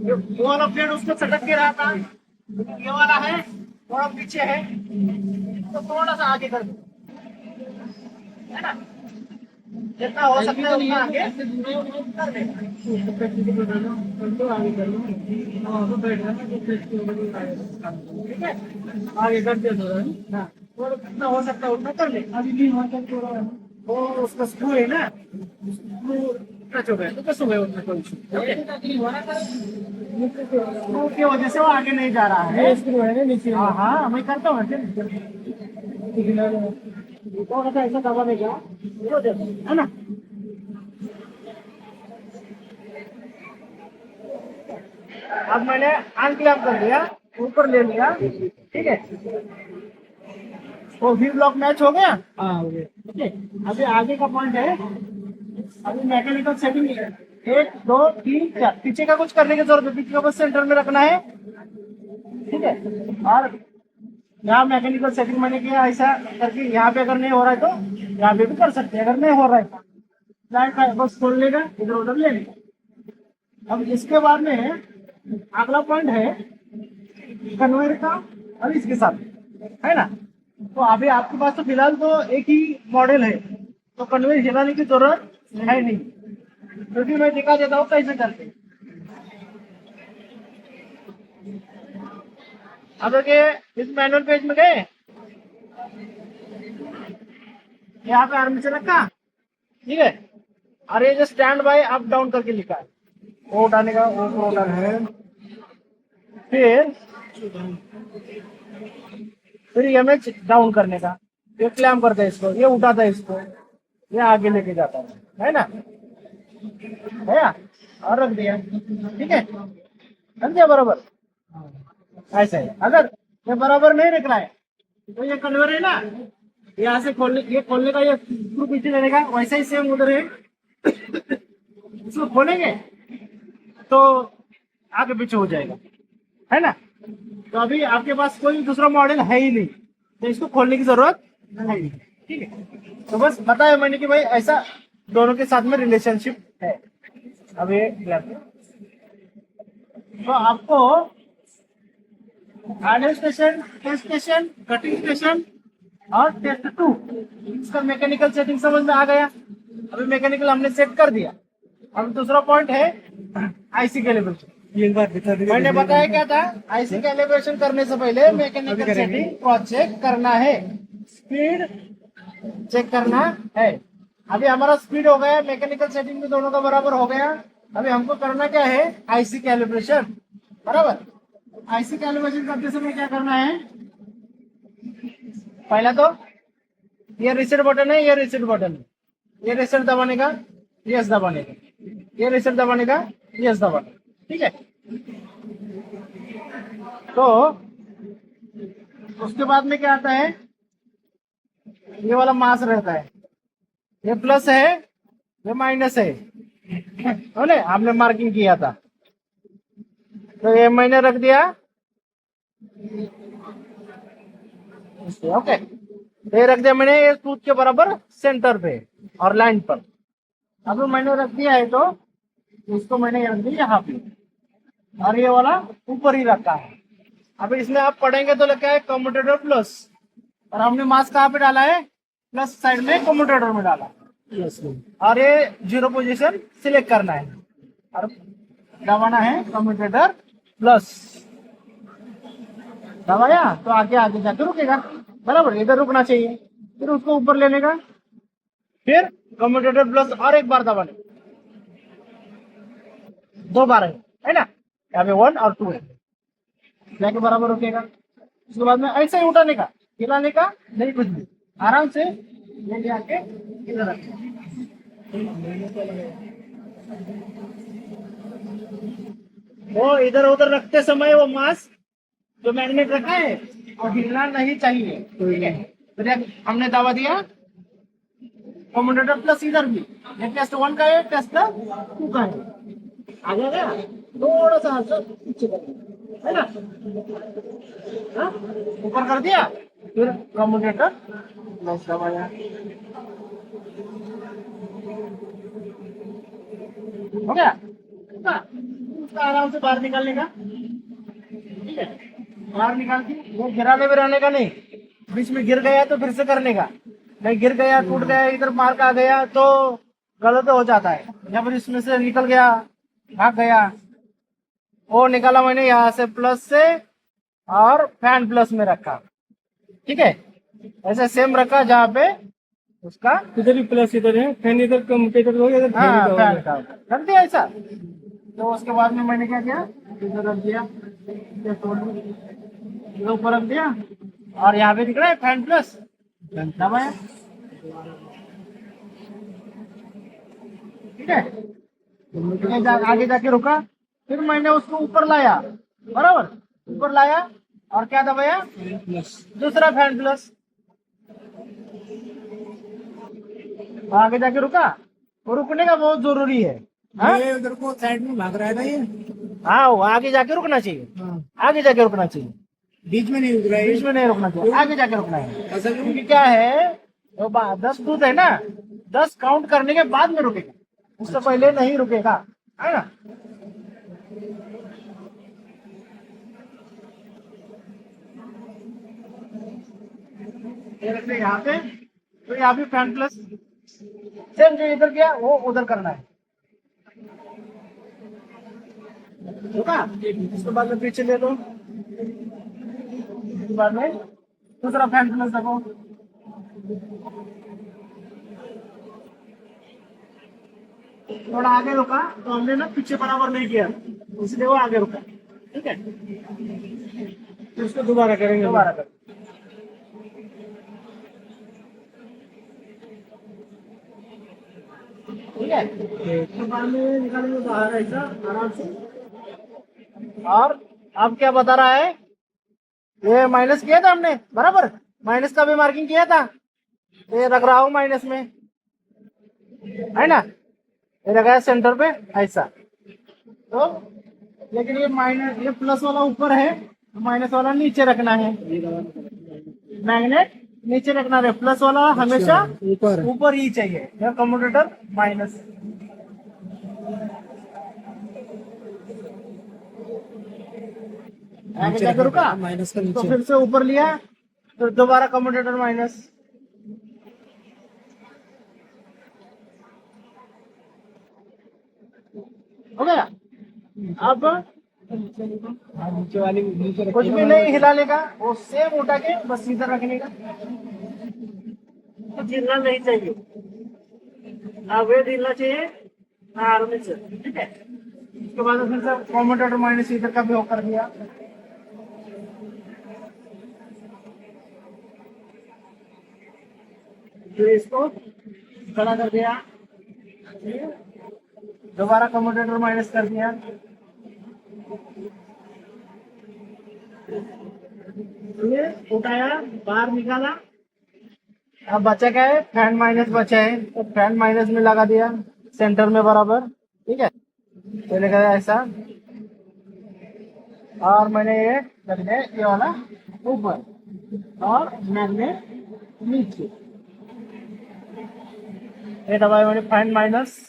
ये वाला प्लेट उसको सटक के रहा था ये वाला है थोड़ा पीछे है तो थोड़ा सा आगे कर दो है ना। जितना हो सकता है उतना आगे कर ठीक है। आगे कर दिया थोड़ा। हाँ और जितना हो सकता है उतना कर ले। अभी भी वहाँ तक हो रहा है। वो उसका स्क्रू है ना स्क्रू टच हो गया तो कस हो गया उसमें कोई स्क्रू की वजह से वो आगे नहीं जा रहा है। ये स्क्रू है ना नीचे। हाँ हाँ मैं करता हूँ थोड़ा सा ऐसा दबा देगा वो देखो है ना। अब मैंने अनक्लैम्प कर दिया ऊपर ले लिया ठीक है। वो भी ब्लॉक मैच हो गया। हाँ हो गया। ओके अभी आगे का पॉइंट है अभी मैकेनिकल सेटिंग 1 2 3 4, पीछे का कुछ करने की जरूरत है, पीछे का बस सेंटर में रखना है, ठीक है। और यहाँ मैकेनिकल सेटिंग मैंने किया ऐसा करके, यहाँ पे अगर नहीं हो रहा है तो यहाँ पे भी कर सकते हैं, अगर नहीं हो रहा है फ्लैट का बस खोल लेगा, इधर उधर ले लेगा। अब इसके बाद में अगला पॉइंट है कन्वेयर का, और इसके साथ है ना। तो अभी आपके पास तो फिलहाल तो एक ही मॉडल है, तो कन्वेयर हिलाने की जरूरत है नहीं, क्योंकि मैं दिखा देता हूँ कैसे करते। अब देखिए इस मैनुअल पेज में गए, यहाँ पे आर्मेचर रखा, ठीक है। और ये जो स्टैंड बाय अप डाउन करके लिखा है, वो उठाने का, वो उठाना है। फिर एमएच डाउन करने का, ये क्लैम करता है इसको, ये उठाता है इसको, ये आगे लेके जाता है ना, है ना? और रख दिया, ठीक है, रख दिया बराबर। ऐसा है, अगर ये बराबर नहीं रख रहा है तो ये कन्वेयर है ना, यहाँ से खोलने, ये खोलने का, ये स्क्रू पीछे लेने का, वैसा ही सेम उधर है। इसको खोलेंगे तो आगे पीछे हो जाएगा, है ना। तो अभी आपके पास कोई दूसरा मॉडल है ही नहीं, तो इसको खोलने की जरूरत है नहीं, ठीक है। तो बस बताया मैंने कि भाई ऐसा दोनों के साथ में रिलेशनशिप है। अब ये तो आपको RDL station, test station, cutting station और टेस्ट 2, इसका मैकेनिकल सेटिंग समझ में आ गया। अभी मैकेनिकल हमने सेट कर दिया। अब दूसरा पॉइंट है आईसी कैलिब्रेशन। एक बार बता दीजिए, मैंने बताया क्या था, आईसी कैलिब्रेशन करने से पहले मैकेनिकल सेटिंग क्रॉस चेक करना है, स्पीड चेक करना है। अभी हमारा स्पीड हो गया, मैकेनिकल सेटिंग भी दोनों का बराबर हो गया। अभी हमको करना क्या है, आईसी कैलिब्रेशन, बराबर। आईसी कैलिब्रेशन करते समय क्या करना है, पहला तो ये रीसेट बटन है, ये रीसेट बटन है, ये रीसेट दबाने का, यस दबाने का, ये रीसेट दबाने का, यस दबाने, ठीक है। तो उसके बाद में क्या आता है, ये वाला मास रहता है, ये प्लस है, ये माइनस है, बोले आपने मार्किंग किया था, तो ये मैंने रख दिया, ओके। ये रख दिया मैंने, ये सूत के बराबर सेंटर पे और लाइन पर। अब मैंने रख दिया है, तो इसको मैंने रख दिया यहाँ पे, और ये वाला ऊपर ही रखा है। अब इसमें आप पढ़ेंगे तो लिखा है कम्यूटेटर प्लस, और हमने मास कहाँ पे डाला है, प्लस साइड में कम्यूटेटर में डाला, और ये 0 पोजीशन सिलेक्ट करना है और दबाना है कम्यूटेटर प्लस। दबाया तो आगे आगे जाके रुकेगा, बराबर, इधर रुकना चाहिए। फिर उसको ऊपर लेने का, फिर कम्यूटेटर प्लस और एक बार दबाने, 2 बार है ना, यहाँ पे 1 और 2 है, जाके बराबर रुकेगा। उसके बाद में ऐसे ही उठाने का, हिलाने का नहीं, कुछ भी, आराम से ले आके इधर रखना। वो इधर उधर रखते समय वो मास जो मैग्नेट रखा है वो हिलना नहीं चाहिए, ठीक है। तो हमने दबा दिया कम्यूटेटर प्लस, इधर भी ये टेस्ट 1 का है, टेस्ट 2 का है, आ गया, थोड़ा सा पीछे कर, है ना, हाँ? ऊपर कर दिया, फिर कम्यूटेटर प्लस दबाया, हो गया। उसका आराम से बाहर निकालने का, ठीक है, बाहर निकाल के वो गिराने में रहने का नहीं, बीच में गिर गया तो फिर से करने का नहीं, गिर गया, टूट गया, इधर मार्क आ गया तो गलत हो जाता है। या फिर इसमें से निकल गया, भाग गया, वो निकाला मैंने यहाँ से प्लस से, और फैन प्लस में रखा, ठीक है। ऐसे सेम रखा जहाँ पे उसका, इधर भी प्लस इधर है, फैन इधर, कम्यूटेटर हो गया, इधर हाँ फैन फैन का का कर दिया ऐसा। तो उसके बाद में मैंने क्या किया, इधर रख दिया, इधर ऊपर रख दिया, और यहाँ पे दिख रहा है फैन प्लस, दबाया, ठीक है। आगे जाके रुका, फिर मैंने उसको ऊपर लाया, बराबर, ऊपर लाया और क्या दबाया, दूसरा फैन प्लस, आगे जाके रुका। वो रुकने का बहुत जरूरी है, हाँ? ये उधर को साइड में भाग रहा था ये। हाँ वो आगे जाके रुकना चाहिए, हाँ, आगे जाके रुकना चाहिए, बीच में नहीं रुक रहा है बीच में नहीं रुकना चाहिए, आगे जाके रुकना है। असल में। क्योंकि क्या है, वो 10 दूध है ना, 10 काउंट करने के बाद में रुकेगा, उससे पहले नहीं रुकेगा, है ना। ये रखते हैं यहाँ पे, तो यहाँ भी फैन प्लस सेम जो इधर किया वो उधर करना है। रुका, इसके बाद में पीछे ले लो, इसके बाद में दूसरा फैन प्लस देखो, थोड़ा आगे रुका तो हमने ना पीछे बराबर नहीं किया, इसलिए वो आगे रुका। ठीक है, तो इसको दोबारा करेंगे। दोबारा कर। ठीक है, तो बाद में निकालेंगे बाहर ऐसा आराम से। और अब क्या बता रहा है, ये माइनस किया था हमने बराबर, माइनस का भी मार्किंग किया था, ये रख रहा हूँ माइनस में, है ना, ये रखा है सेंटर पे ऐसा। तो लेकिन ये माइनस, ये प्लस वाला ऊपर है, माइनस वाला नीचे रखना है, मैग्नेट नीचे रखना है, प्लस वाला हमेशा ऊपर। ऊपर ही चाहिए, यह कम्यूटेटर माइनस। आगे जाकर रुका, माइनस का तो नीचे। फिर से ऊपर लिया, तो दोबारा कम्यूटेटर माइनस। हो गया। अब नीचे वाली नीचे कुछ भी नहीं हिलाने का, वो सेम उठा के बस सीधा रखने का, कुछ हिलना नहीं चाहिए, ना वेट हिलना चाहिए ना आर्मेचर। ठीक है, उसके बाद फिर से कम्यूटेटर माइनस इधर का भी कर दिया। फिर इसको खड़ा कर दिया, दोबारा कम्यूटेटर माइनस कर दिया, ये उठाया बाहर निकाला। अब बचा क्या है, फैन माइनस बचा है, तो फैन माइनस में लगा दिया सेंटर में बराबर। ठीक है, चले गया ऐसा, और मैंने ये कर दिया ये वाला ऊपर और मैग्नेट नीचे, ये दबाया मैंने फैन माइनस।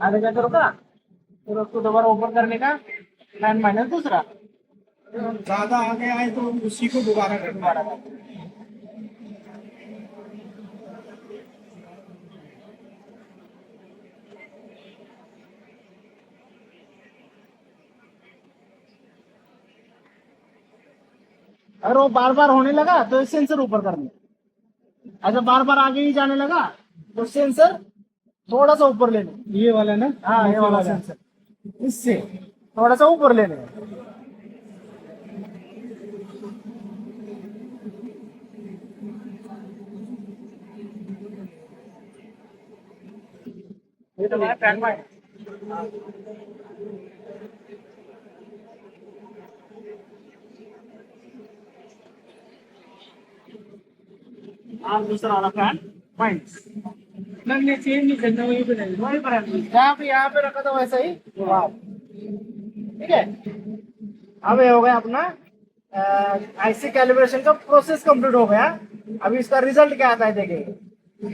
आगे जाकर रुका, फिर उसको दोबारा ऊपर करने का, फैन माइनस दूसरा, ज्यादा आगे आए तो उसी को दोबारा करना। दोबारा कर। अगर वो बार बार होने लगा तो सेंसर ऊपर करना, अच्छा बार बार आगे ही जाने लगा तो सेंसर थोड़ा सा ऊपर लेना। ये वाला ना। हाँ ये वाला सेंसर, इससे थोड़ा सा ऊपर लेने का। ये तो हमारा फैन माइनस। और दूसरा वाला फैन माइनस, नहीं चेंज नहीं करना, वही पे रहेगा। वही पर है, जहाँ पे यहाँ पे रखा था वैसा ही वाह। ठीक है, अब ये हो गया अपना आईसी कैलिब्रेशन का प्रोसेस कंप्लीट हो गया। अभी इसका रिजल्ट क्या आता है देखिए,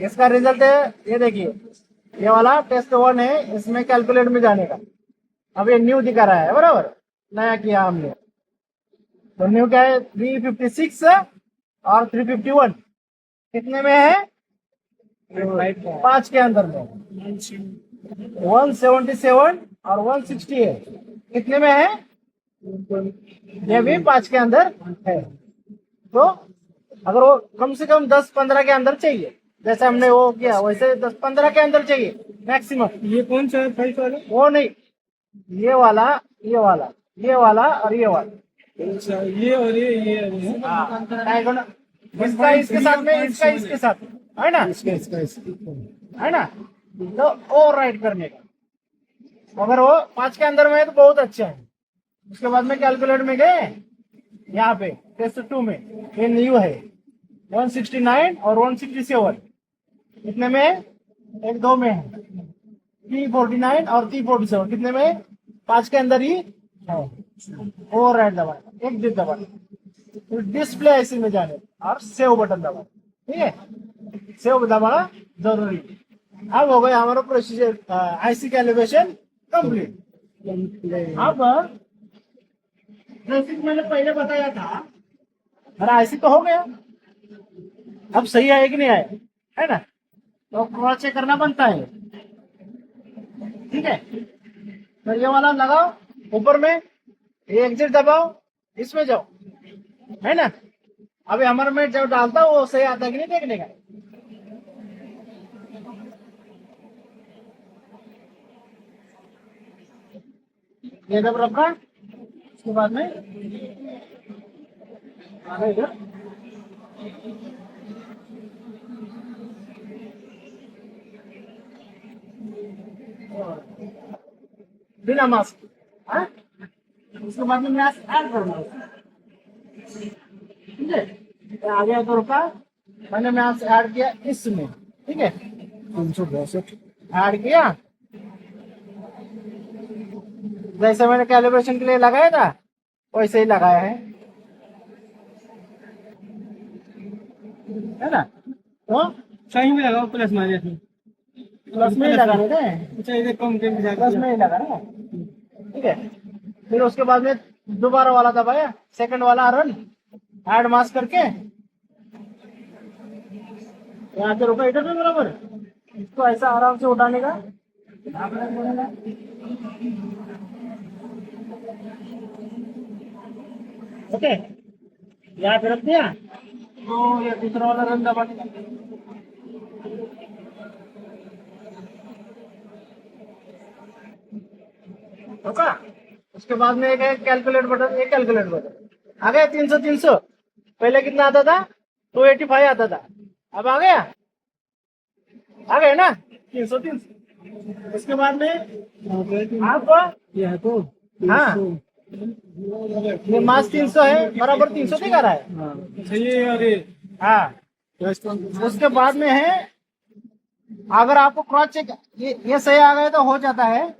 इसका रिजल्ट है ये देखिए, ये वाला टेस्ट 1 है, इसमें कैलकुलेट में जाने का। अब ये न्यू दिखा रहा है बराबर, नया किया हमने, तो न्यू क्या है 356 और 351 कितने में है, 5 के अंदर में 177 और 160 है, कितने में है, ये भी 5 के अंदर है। तो अगर वो कम से कम 10-15 के अंदर चाहिए, जैसे हमने वो किया वैसे 10-15 के अंदर चाहिए मैक्सिमम। ये कौन सा है 5 वाला? वो नहीं, ये वाला, ये वाला, ये वाला और ये वाला। अच्छा, ये और ये इसका इसके साथ में, इसका इसके साथ, है ना, इसका है ना। तो ओवर राइड करने का। अगर वो 5 के अंदर में है तो बहुत अच्छा है। उसके बाद में कैलकुलेट में गए, यहाँ पे टेस्ट 2 में ये न्यू है 169 और 167, कितने में? एक दो में है 349 और 347, कितने में? 5 के अंदर ही है। ओवर राइड दबाना, एक दिन दबाना, फिर डिस्प्ले ऐसे में जाने और सेव बटन दबाना, ठीक है? सेव दबाना जरूरी है। अब हो गया हमारा प्रोसीजर आईसी कैलिब्रेशन कंप्लीट। अब जैसे कि मैंने पहले बताया था, मेरा आईसी तो हो गया, अब सही आए कि नहीं आए, है ना? तो क्रॉस चेक करना बनता है, ठीक है? तो ये वाला लगाओ ऊपर में, ये एग्जिट दबाओ, इसमें जाओ, है ना? अभी हमारा में जब डालता वो सही आता है कि नहीं देखने का। ये जब रखा उसके बाद में आगे इधर बिना मास्क, हाँ? उसके बाद में मास्क ऐड करना, ठीक है? तो आगे तो रुका, मैंने मास्क ऐड किया इसमें, ठीक है? 362 ऐड किया, जैसे मैंने कैलिब्रेशन के लिए लगाया था वैसे ही लगाया है ना? तो सही में लगाओ, प्लस माइनस में। प्लस में ही लगा रहे थे, अच्छा इधर कम के प्लस में ही लगा रहा है, ठीक है? फिर उसके बाद में दोबारा वाला दबाया, सेकंड वाला रन ऐड मास्क करके यहाँ से रुका इधर में बराबर, इसको ऐसा आराम से उठाने का, ओके? यहाँ पे रख दिया, तो ये दूसरा वाला रन दबाने का, ओके? उसके बाद में एक है कैलकुलेट बटन, एक कैलकुलेट बटन आ गया 300। पहले कितना आता था? 285 आता था, अब आ गया ना 300। उसके बाद में आपको यह तो हाँ, ये मास 300 है, बराबर 300 दिखा रहा है, हाँ सही है यार ये। हाँ। उसके बाद में है, अगर आपको क्रॉस चेक ये सही आ गया तो हो जाता है,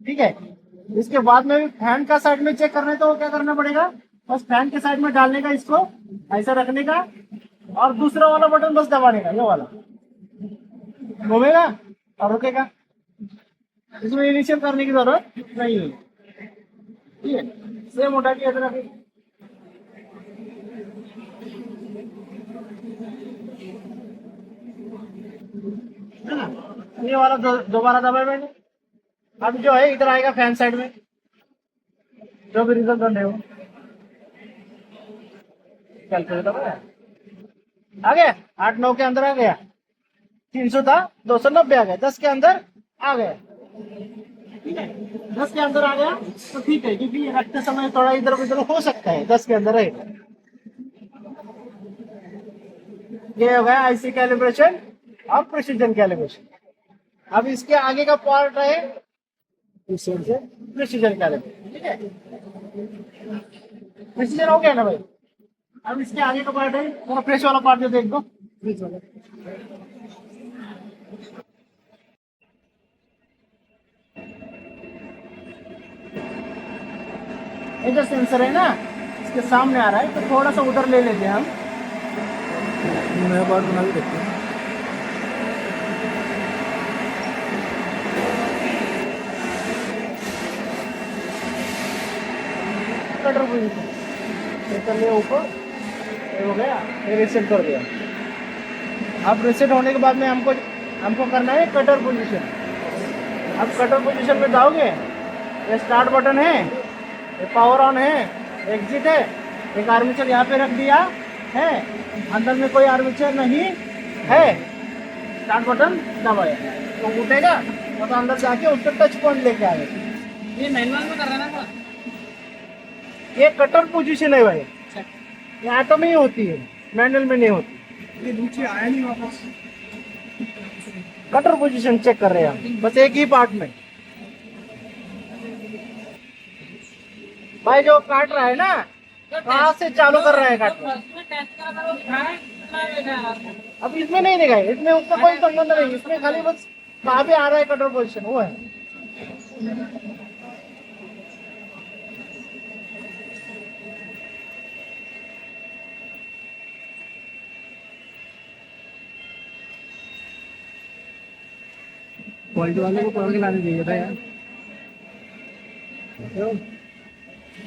ठीक है? इसके बाद में भी फैन का साइड में चेक करना है तो क्या करना पड़ेगा? बस फैन के साइड में डालने का, इसको ऐसा रखने का और दूसरा वाला बटन बस दबाने का, ये वाला घूमेगा और रुकेगा, इसमें इनिशियल करने की जरूरत नहीं है, ठीक है? सेम उठा के इधर रखें, है ना? ये वाला दोबारा दबाए मैंने, अब जो है इधर आएगा फैन साइड में, जो भी रिजल्ट रन है वो कैलकुलेट आ गया, 8-9 के अंदर आ गया, 300 था 290 आ गया, 10 के अंदर आ गया, ठीक है? 10 के अंदर आ गया तो ठीक है, क्योंकि रखते समय थोड़ा इधर उधर हो सकता है, 10 के अंदर रहेगा। ये हो गया आईसी कैलिब्रेशन और प्रिसीजन कैलिब्रेशन। अब इसके आगे का पार्ट है प्रिसीजन कैलिब्रेशन, ठीक है? प्रिसीजन हो गया ना भाई? अब इसके आगे का पार्ट है, थोड़ा फ्रेश वाला पार्ट जो देख दो, फ्रेश वाला। इधर सेंसर है ना, इसके सामने आ रहा है, तो थोड़ा सा उधर ले लेते हैं हम, नया पार्ट बना के देखते हैं। कटर पोजीशन कर लिया ऊपर, ये हो गया, ये रीसेट कर दिया। अब रीसेट होने के बाद में हमको करना है कटर पोजीशन। अब कटर पोजीशन में जाओगे, ये स्टार्ट बटन है, ये पावर ऑन है, एग्जिट है, एक आर्मेचर यहाँ पे रख दिया है, अंदर में कोई आर्मेचर नहीं है, स्टार्ट बटन दबाया तो उठेगा, तो अंदर जाके उसका टच पॉइंट लेके आएगा। ये मैनुअल में कर रहा है ना? ये कटर पोजीशन है भाई, ये ऑटो में ही होती है, मैनुअल में नहीं होती। ये नीचे आया नहीं वापस। कटर पोजीशन चेक कर रहे हैं हम, बस एक ही पार्ट में। भाई जो काट रहा है ना, कहाँ से चालू कर रहा है काटना? अब इसमें नहीं दिखाई, इसमें उसका कोई संबंध नहीं, इसमें खाली बस कहाँ पे आ रहा है कटर पोजीशन वो है। क्वालिटी वाले को पकड़ के लाने चाहिए था यार,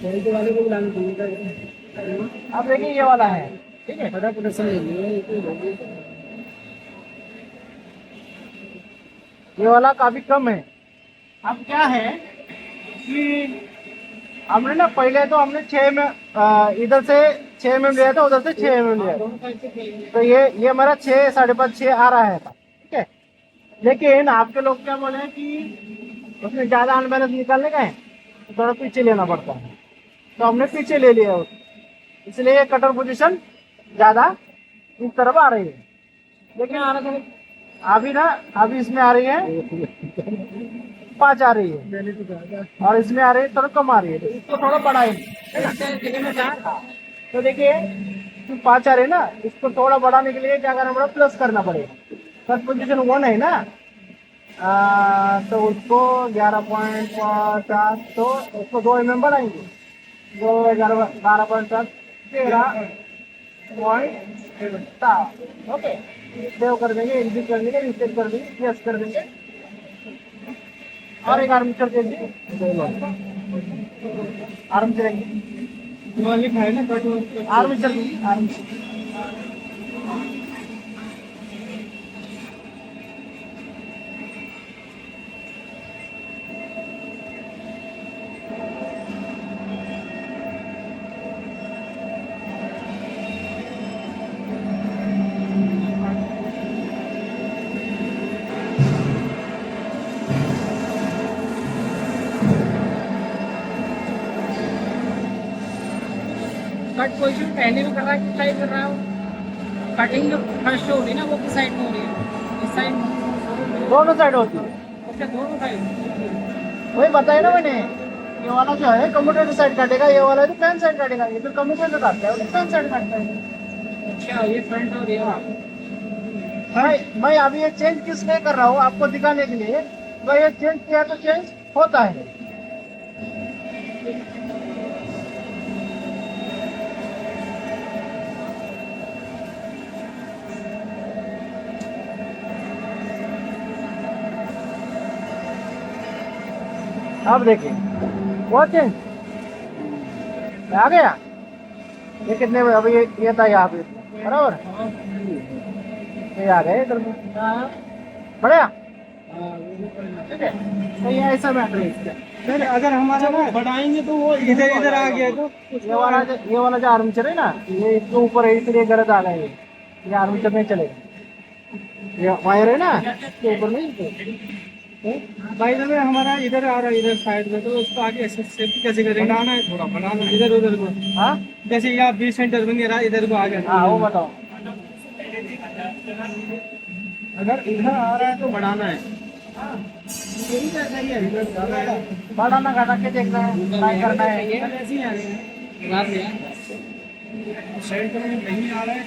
क्वालिटी वाले को भी लाना चाहिए था। अब देखिए ये वाला है, ठीक है। बड़ा प्रोडक्शन ले लिया, ये वाला काफी कम है। अब क्या है कि हमने ना पहले तो हमने 6 में इधर से 6 mm लिया था, उधर से 6 mm लिया था, तो ये हमारा 6, 5.5, 6 आ रहा है था, ठीक है। लेकिन आपके लोग क्या बोले कि उसमें ज्यादा अनबैलेंस निकालने का है तो थोड़ा पीछे लेना पड़ता है, तो हमने पीछे ले लिया उसको, इसलिए ये कटर पोजीशन ज्यादा इस तरफ आ रही है। लेकिन अभी ना, अभी इसमें आ रही है 5 आ रही है, और इसमें आ रही है थोड़ा कम आ रही है, तो इसको थोड़ा बढ़ाए, तो देखिए 5 आ रही है ना, इसको थोड़ा बढ़ाने के लिए क्या करना पड़ेगा, प्लस करना पड़ेगा। फर्स्ट पोजीशन 1 है ना, तो उसको 11.5, तो उसको 2 mm बढ़ाएंगे, 12.5, 13.7, ओके। सेव कर देंगे, एग्जिट कर देंगे, रिसेट कर देंगे, यस कर देंगे, और एक आर्मेचर दे देंगे, आर्मेचर लिखा है ना आर्मेचर आर्मेचर। कट पोजीशन पहले भी कर रहा है, किस साइड कर रहा है वो? कटिंग जो फर्स्ट हो रही है ना, वो किस साइड में हो रही है? इस साइड में? दोनों साइड होती है, अच्छा, दोनों साइड। वही बताया ना मैंने। ये वाला जो है कम्यूटेटर साइड काटेगा, ये वाला तो फैन साइड काटेगा, ये तो कम्यूटेटर काटता है, वो फैन साइड काटता है। अच्छा, ये फ्रंट और ये मैं अभी ये चेंज किस लिए कर रहा हूँ आपको दिखाने के लिए, तो ये चेंज किया तो चेंज होता है। अब देखिए वो चेंज आ गया, ये कितने में अभी ये था यहाँ पे, बराबर ये आ गए इधर में, बढ़िया, ठीक है। तो ये ऐसा मैटर है इसका। फिर अगर हमारा ना बढ़ाएंगे तो वो इधर इधर आ गया तो ये वाला जो आर्मेचर है ना, ये इसके ऊपर है, इसलिए गलत आ गया ये आर्मेचर नहीं चलेगा, ये वायर है ना इसके ऊपर नहीं। भाई इधर में हमारा इधर आ रहा है, इधर साइड में, तो उसको आगे सेफ्टी कैसे करेंगे? बनाना है, थोड़ा बनाना है इधर उधर को। हाँ जैसे यहाँ 20 सेंटर बन रहा है, इधर को आ गया, हाँ वो बताओ। अगर इधर आ रहा है तो बढ़ाना है, यही तो सही है, इधर ज्यादा है, बढ़ाना घटा के देखना है, ट्राई करना है। ये ऐसे ही आ रहे हैं रात में सेंटर में नहीं आ रहा है।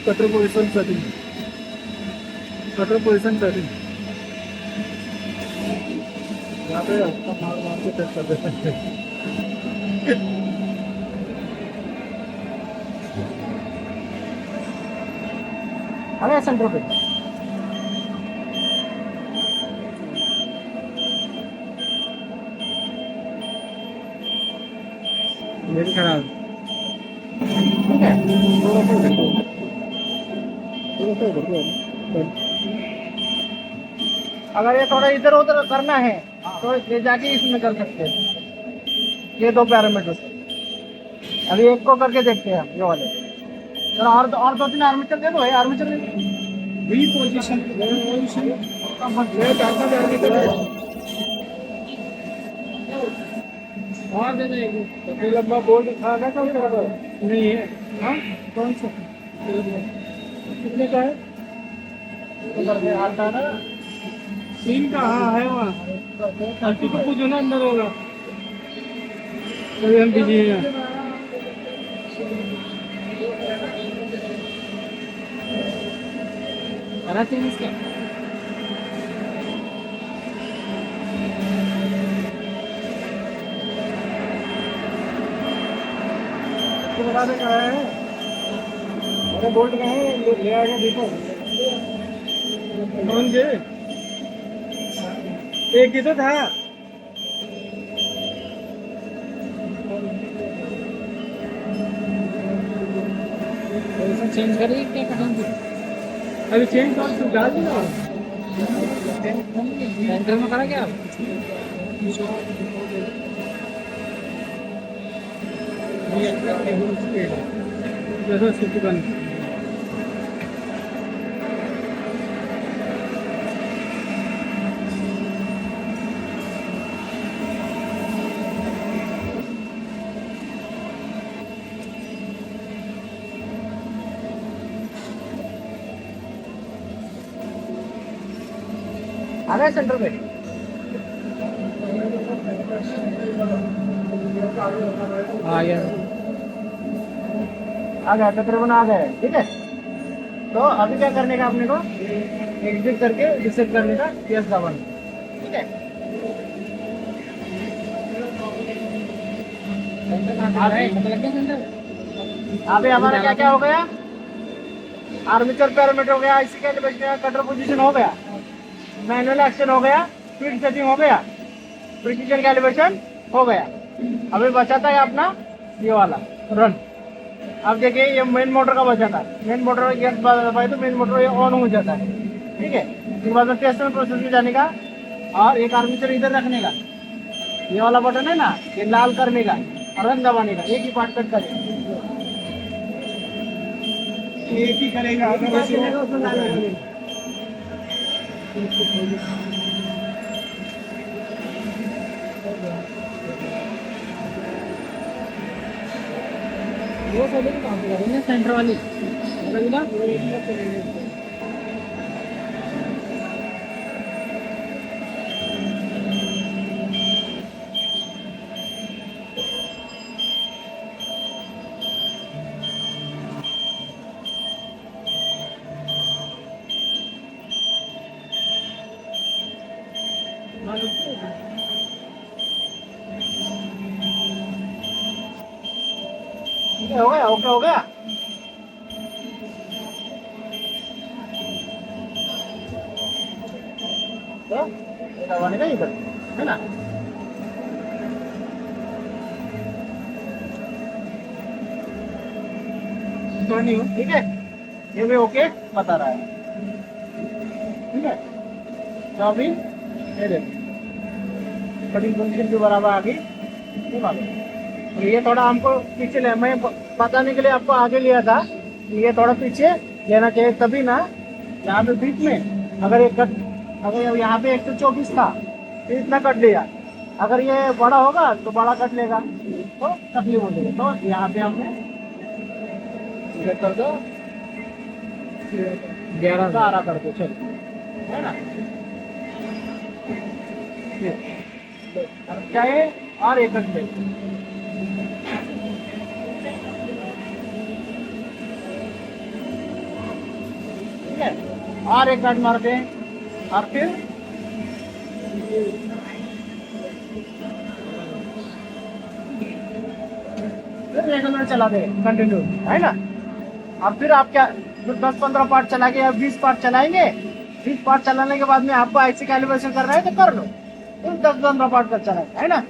Cutter position setting, cutter position setting यहाँ पे मार मार के टेस्ट कर देते हैं। आ गया सेंटर पे। मेरी खराब ठीक है, थोड़ा सा उधर को, थोड़ा सा उधर को। अगर ये थोड़ा इधर उधर करना है तो ये जाके इसमें कर सकते हैं, ये दो पैरामीटर से। अभी एक को करके देखते हैं हम ये वाले। चलो और दो तीन आर्मीचर दे दो, आर्मीचर दे दो। बी पोजीशन और दे देंगे। तो लंबा बोल्ट था ना कभी नहीं है। हाँ कौन सा कितने का है? तो करके आता है ना, सीन का हाँ है वहाँ। अल्टी को पूछो ना अंदर होगा। अभी हम बिजी हैं। कराते हैं इसका। तो बता दे कहाँ है? अरे बोल्ट कहाँ है? ले आके देखो। कौन से एक ही तो था। चेंज करिए क्या करेंगे? अभी चेंज कर तो डाल दिया। सेंटर में करा क्या? जैसा सिटी बन आ गए सेंटर पे। आ गया। आ गया, तकरीबन आ गए। ठीक है, तो अभी क्या करने का अपने को, एग्जिट करके रिसेट करने का, PS दबाना। ठीक है, अभी हमारा क्या क्या हो गया? आर्मेचर पैरामीटर हो गया, आईसी का कटर पोजीशन हो गया, मैनुअल एक्शन हो गया, स्पीड सेटिंग हो गया, प्रिसीजन कैलिब्रेशन हो गया। अभी बचाता है अपना ये वाला रन। अब देखिए ये मेन मोटर का बचा था, मेन मोटर गैस दबाए तो मेन मोटर ये ऑन हो जाता है। ठीक है, उसके बाद में टेस्ट में प्रोसेस में जाने का, और एक आर्मेचर इधर रखने का, ये वाला बटन है ना, ये लाल करने का और रन दबाने का, एक ही पार्ट कट करेगा। एक ही करेगा। वो सब काम करेंगे सेंटर वाली ना। ठीक है, हो गया, ओके हो गया। तो ये दबाने का इधर है ना। ठीक है, ये भी ओके बता रहा है। ठीक है, तो अभी ये देखो कटिंग पोजीशन के बराबर आ गई। तो ये थोड़ा हमको पीछे ले, मैं बताने के लिए आपको आगे लिया था, ये थोड़ा पीछे लेना चाहिए, तभी ना यहाँ पे बीच में अगर ये कट, अगर यहाँ पे 124 था तो इतना कट लिया, अगर ये बड़ा होगा तो बड़ा कट लेगा तो तकलीफ हो जाएगी। तो यहाँ पे हमने कर दो 11 कर दो, चलो है ना। अब क्या है, और एक कट ले, ठीक है, और एक कट मारते हैं, और फिर फिर रेगुलर चला दे कंटिन्यू, है ना। अब फिर आप क्या, फिर 10-15 पार्ट चला के या 20 पार्ट चलाएंगे। 20 पार्ट चलाने के बाद में आपको ऐसे कैलिब्रेशन करना है तो कर लो, फिर 10-15 पार्ट कर चलाएंगे, है ना।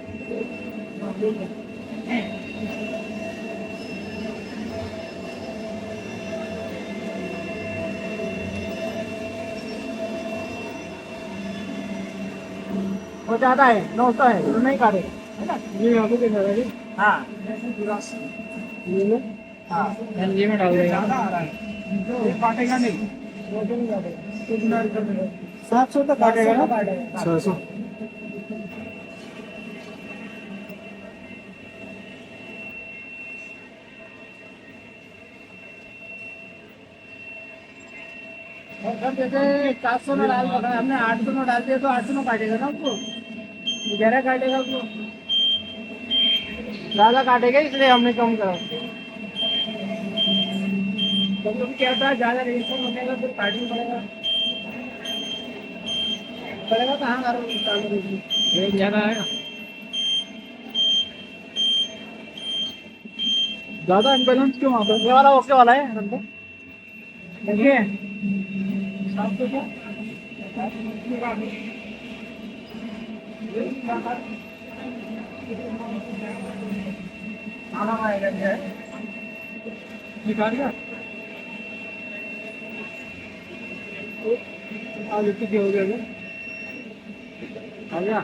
वो ज्यादा है 900 है, तो नहीं काटेगा, है ना। ये यहाँ पे देखा है हाँ ये लो हाँ, ये में डाल देगा ज्यादा आ रहा है, ये काटेगा नहीं। 700 तक काटेगा ना 600 और जब जैसे 700 में डाल रखा है हमने, 800 में डाल दिया तो 800 में काटेगा ना उसको, 11 काटेगा उसको, ज्यादा काटेगा इसलिए हमने कम करा। तो कभी क्या होता है, ज्यादा रेजिस्टेंस होने का फिर काटना पड़ेगा, कहाँ करो ये ज्यादा है ज्यादा इम्बैलेंस क्यों आता है ये वाला ओके वाला है रख दो। देखिए साफ तो क्या खाना आएगा है निकाल गया आज इतनी हो गया आ गया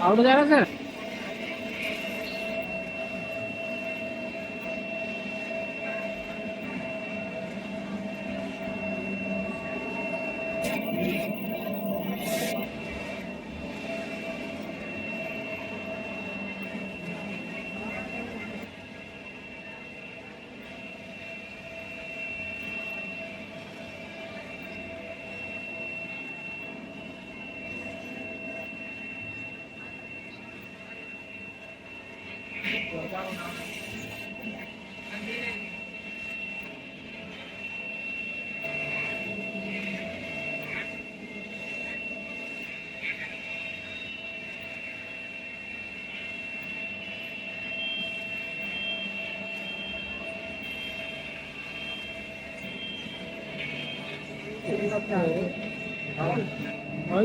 आउट हो जाएगा सर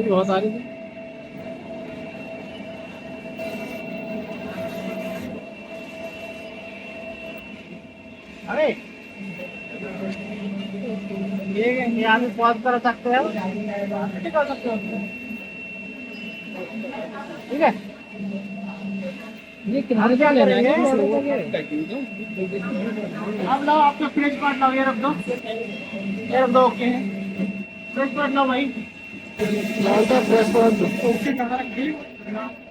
बहुत आ रही थी अरे ये यहाँ पे पॉज कर सकते हैं, कर सकते हो, ठीक है। ये किनारे क्या करेंगे आप लाओ, आपका फ्रेश पार्ट लाओ, ये रख दो, ये रख दो, ओके है। फ्रेश पार्ट लाओ भाई, लाल का फ्रेश ओके कहाँ रखी